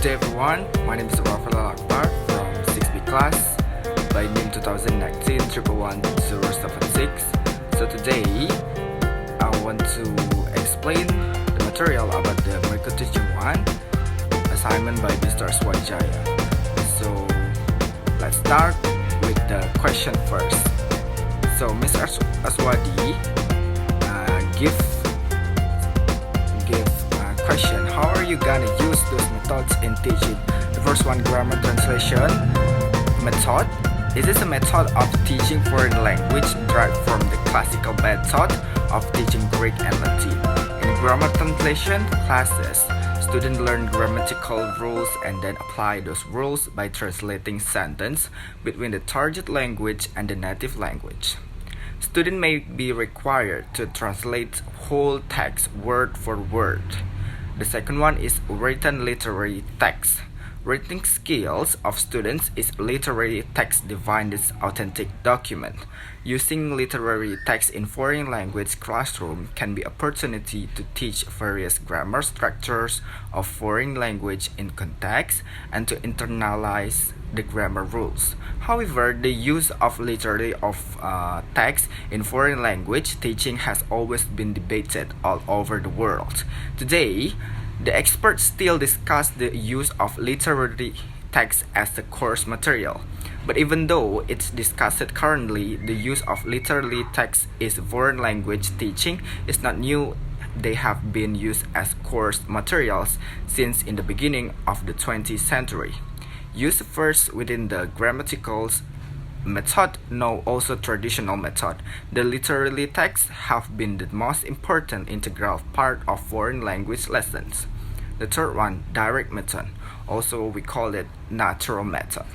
day everyone, my name is Aravel Akbar from 6B class by name 2019 111 So today I want to explain the material about the Micro Teaching 1 assignment by Mr. Swajaya. So let's start with the question first. So Mr. Aswadi give question, how are you gonna use those methods in teaching? The first one, grammar translation method. Is this a method of teaching foreign language derived from the classical method of teaching Greek and Latin? In grammar translation classes, students learn grammatical rules and then apply those rules by translating sentence between the target language and the native language. Students may be required to translate whole text word for word. The second one is written literary text. Writing skills of students is literary text defined as authentic document. Using literary text in foreign language classroom can be opportunity to teach various grammar structures of foreign language in context and to internalize the grammar rules. However, the use of literary text in foreign language teaching has always been debated all over the world. Today, the experts still discuss the use of literary text as the course material. But even though it's discussed currently, the use of literary text in foreign language teaching is not new. They have been used as course materials since in the beginning of the 20th century. Used first within the grammatical method, now also traditional method. The literary texts have been the most important integral part of foreign language lessons. The third one, direct method. Also we call it natural method.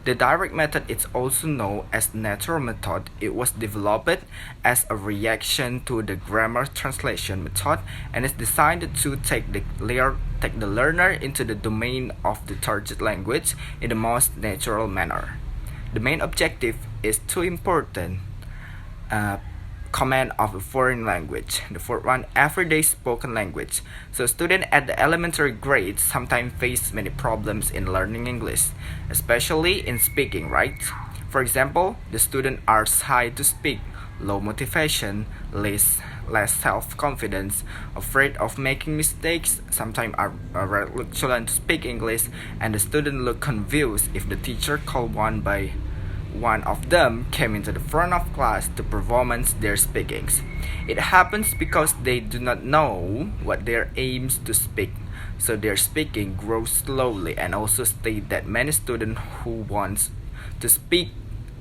The direct method is also known as natural method. It was developed as a reaction to the grammar translation method and is designed to take the learner into the domain of the target language in the most natural manner. The main objective is to important command of a foreign language. The fourth one, everyday spoken language. So students at the elementary grades sometimes face many problems in learning English, especially in speaking, right? For example, the students are shy to speak, low motivation, less self-confidence, afraid of making mistakes, sometimes are reluctant to speak English, and the student look confused if the teacher called one of them came into the front of class to performance their speakings. It happens because they do not know what their aims to speak, so their speaking grows slowly, and also state that many students who want to speak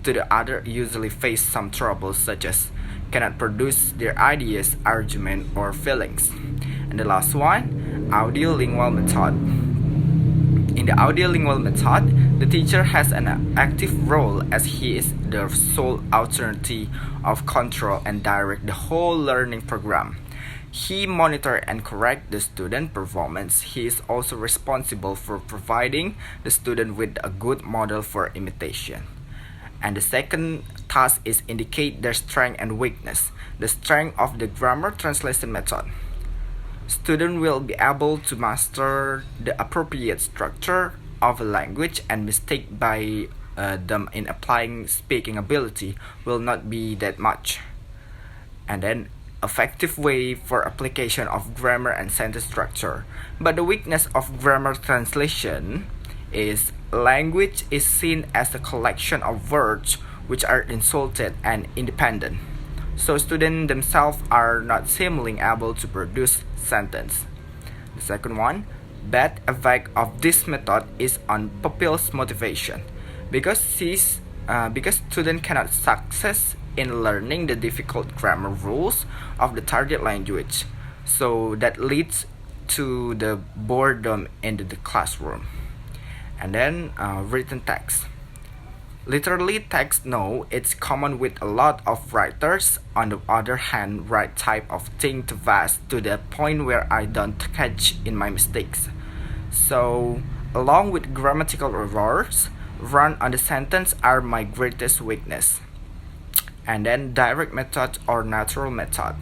to the other usually face some troubles such as cannot produce their ideas, argument, or feelings. And the last one, audiolingual method. In the audiolingual method, the teacher has an active role as he is the sole authority of control and direct the whole learning program. He monitors and corrects the student performance. He is also responsible for providing the student with a good model for imitation. And the second task is indicate their strength and weakness. The strength of the grammar translation method. Students will be able to master the appropriate structure of a language, and mistake by them in applying speaking ability will not be that much. And then effective way for application of grammar and sentence structure. But the weakness of grammar translation is language is seen as a collection of words which are insulted and independent. So students themselves are not seemingly able to produce sentence. The second one, bad effect of this method is on pupils' motivation because students cannot success in learning the difficult grammar rules of the target language. So that leads to the boredom in the classroom. And then written text. Literally text, no, it's common with a lot of writers. On the other hand, write type of thing too fast to the point where I don't catch in my mistakes. So, along with grammatical errors, run on the sentence are my greatest weakness. And then direct method or natural method.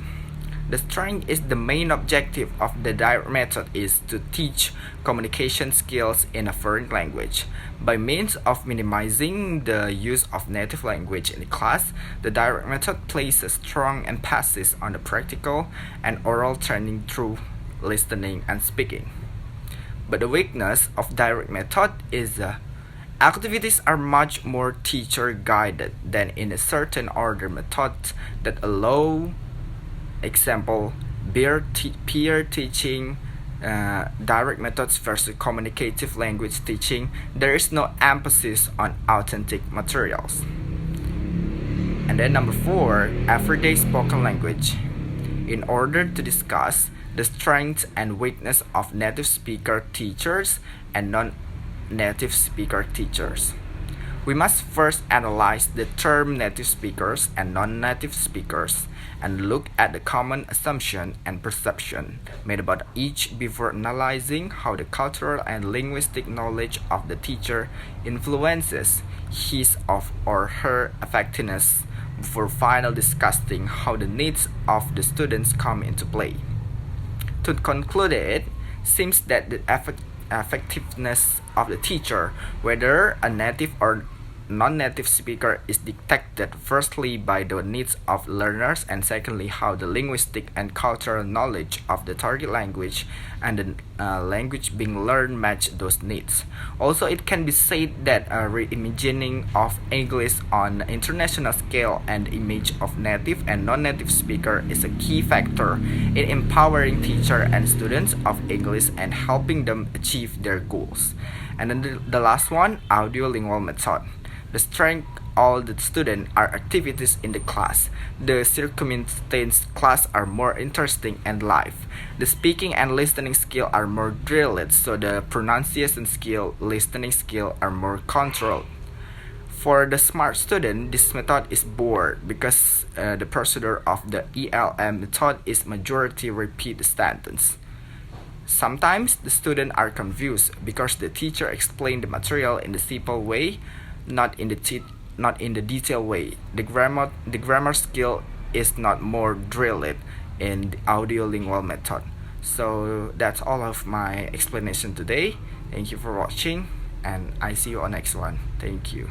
The strength is the main objective of the direct method is to teach communication skills in a foreign language. By means of minimizing the use of native language in the class, the direct method places strong emphasis on the practical and oral training through listening and speaking. But the weakness of direct method is activities are much more teacher guided than in a certain order methods that allow example peer teaching, direct methods versus communicative language teaching. There is no emphasis on authentic materials. And then number 4, everyday spoken language. In order to discuss the strengths and weakness of native speaker teachers and non-native speaker teachers, we must first analyze the term native speakers and non-native speakers and look at the common assumption and perception made about each before analyzing how the cultural and linguistic knowledge of the teacher influences his or her effectiveness before finally discussing how the needs of the students come into play. To conclude, it seems that the effectiveness of the teacher, whether a native or non-native speaker, is dictated firstly by the needs of learners and secondly how the linguistic and cultural knowledge of the target language and the language being learned match those needs. Also, it can be said that a reimagining of English on an international scale and image of native and non-native speaker is a key factor in empowering teachers and students of English and helping them achieve their goals. And then the last one, audiolingual method. The strength all the students are activities in the class. The circumstance class are more interesting and live. The speaking and listening skill are more drilled, so the pronunciation skill, listening skill are more controlled. For the smart student, this method is bored because the procedure of the ELM method is majority repeat the sentence. Sometimes the students are confused because the teacher explained the material in the simple way, not in the detailed way. The grammar skill is not more drilled in the audiolingual method. So that's all of my explanation today. Thank you for watching, and I see you on next one. Thank you.